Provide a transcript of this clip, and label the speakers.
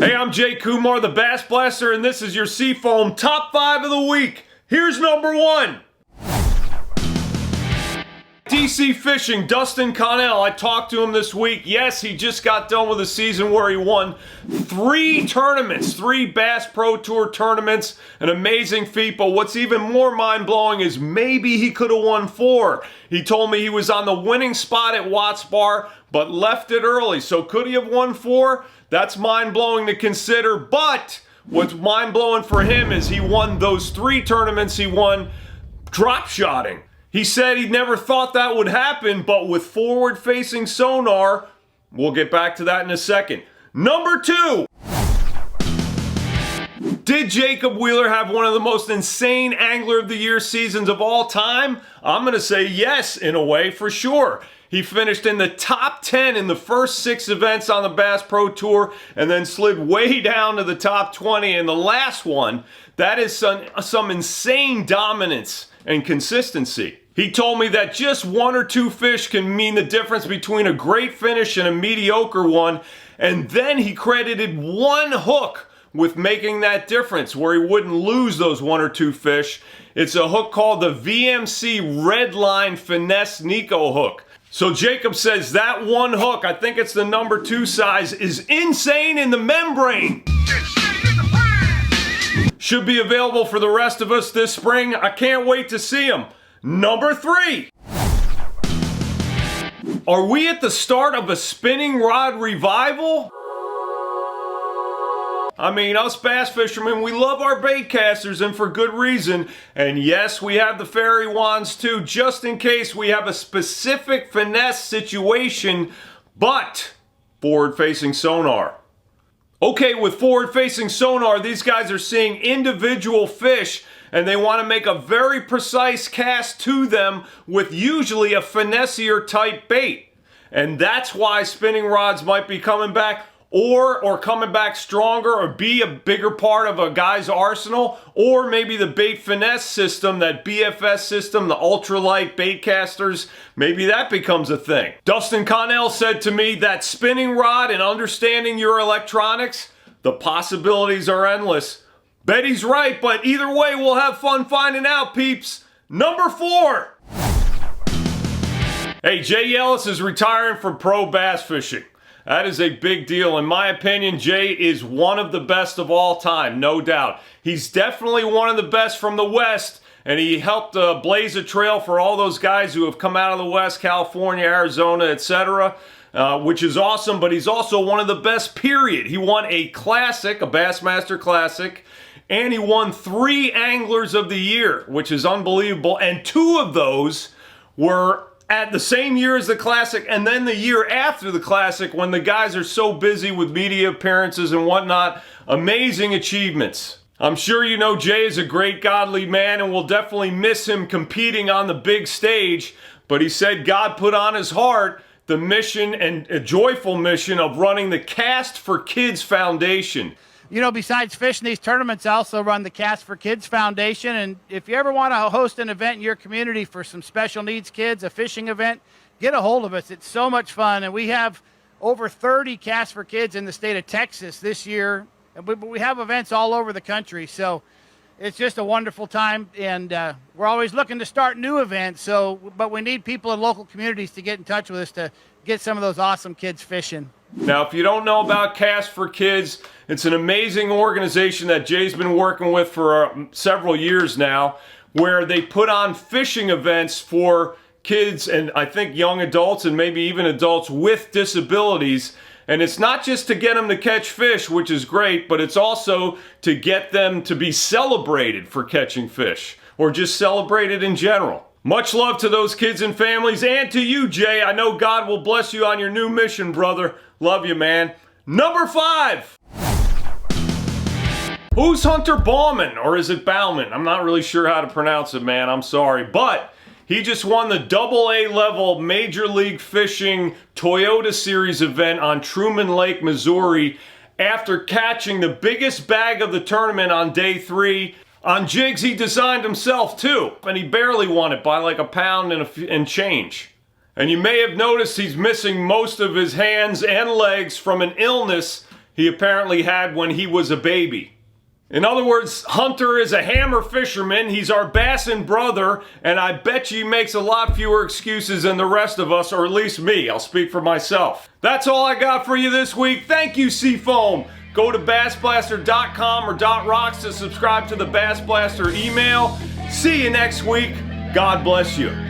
Speaker 1: Hey, I'm Jay Kumar, the BassBlaster, and this is your Seafoam Top 5 of the Week. Here's number 1. DC Fishing, Dustin Connell. I talked to him this week. Yes, he just got done with a season where he won 3 tournaments, 3 Bass Pro Tour tournaments. An amazing feat, but what's even more mind-blowing is maybe he could have won 4. He told me he was on the winning spot at Watts Bar, but left it early. So could he have won 4? That's mind-blowing to consider, but what's mind-blowing for him is he won those 3 tournaments he won drop-shotting. He said he never thought that would happen, but with forward-facing sonar, we'll get back to that in a second. Number 2. Did Jacob Wheeler have one of the most insane Angler of the Year seasons of all time? I'm going to say yes, in a way, for sure. He finished in the top 10 in the first 6 events on the Bass Pro Tour and then slid way down to the top 20 in the last one. That is some insane dominance and consistency. He told me that just 1 or 2 fish can mean the difference between a great finish and a mediocre one, and then he credited 1 hook with making that difference where he wouldn't lose those 1 or 2 fish. It's a hook called the VMC Redline Finesse Nico hook. So Jacob says that 1 hook, I think it's the number 2 size, is insane in the membrane. Should be available for the rest of us this spring. I can't wait to see him. Number 3. Are we at the start of a spinning rod revival? I mean, us bass fishermen, we love our bait casters, and for good reason. And yes, we have the fairy wands too, just in case we have a specific finesse situation, but forward-facing sonar. Okay, with forward-facing sonar, these guys are seeing individual fish, and they want to make a very precise cast to them with usually a finessier type bait. And that's why spinning rods might be coming back, or coming back stronger, or be a bigger part of a guy's arsenal, or maybe the bait finesse system, that BFS system, the ultralight bait casters, maybe that becomes a thing. Dustin Connell said to me that spinning rod and understanding your electronics, the possibilities are endless. Bet he's right, but either way, we'll have fun finding out, peeps. Number 4. Hey, Jay Yelas is retiring from pro bass fishing. That is a big deal. In my opinion, Jay is one of the best of all time, no doubt. He's definitely one of the best from the West, and he helped blaze a trail for all those guys who have come out of the West, California, Arizona, etc., which is awesome, but he's also one of the best, period. He won a classic, a BassMaster Classic, and he won 3 Anglers of the Year, which is unbelievable, and 2 of those were at the same year as the Classic, and then the year after the Classic, when the guys are so busy with media appearances and whatnot. Amazing achievements. I'm sure you know Jay is a great godly man, and we'll definitely miss him competing on the big stage, but he said God put on his heart the mission, and a joyful mission, of running the Cast for Kids Foundation.
Speaker 2: You know, besides fishing these tournaments, I also run the Cast for Kids Foundation. And if you ever want to host an event in your community for some special needs kids, a fishing event, get a hold of us. It's so much fun. And we have over 30 Cast for Kids in the state of Texas this year. And we have events all over the country. So it's just a wonderful time. And we're always looking to start new events. But we need people in local communities to get in touch with us to get some of those awesome kids fishing.
Speaker 1: Now, if you don't know about Cast for Kids, it's an amazing organization that Jay's been working with for several years now, where they put on fishing events for kids and I think young adults and maybe even adults with disabilities. And it's not just to get them to catch fish, which is great, but it's also to get them to be celebrated for catching fish, or just celebrated in general. Much love to those kids and families, and to you, Jay. I know God will bless you on your new mission, brother. Love you, man. Number 5. Who's Hunter Baughman, or is it Baughman? I'm not really sure how to pronounce it, man. I'm sorry. But he just won the AA level Major League Fishing Toyota Series event on Truman Lake, Missouri, after catching the biggest bag of the tournament on day 3. On jigs he designed himself too, and he barely won it by like a pound and change. And you may have noticed he's missing most of his hands and legs from an illness he apparently had when he was a baby. In other words, Hunter is a hammer fisherman. He's our bassin' brother, and I bet you he makes a lot fewer excuses than the rest of us, or at least me. I'll speak for myself. That's all I got for you this week. Thank you, Seafoam. Go to BassBlaster.com or .rocks to subscribe to the BassBlaster email. See you next week. God bless you.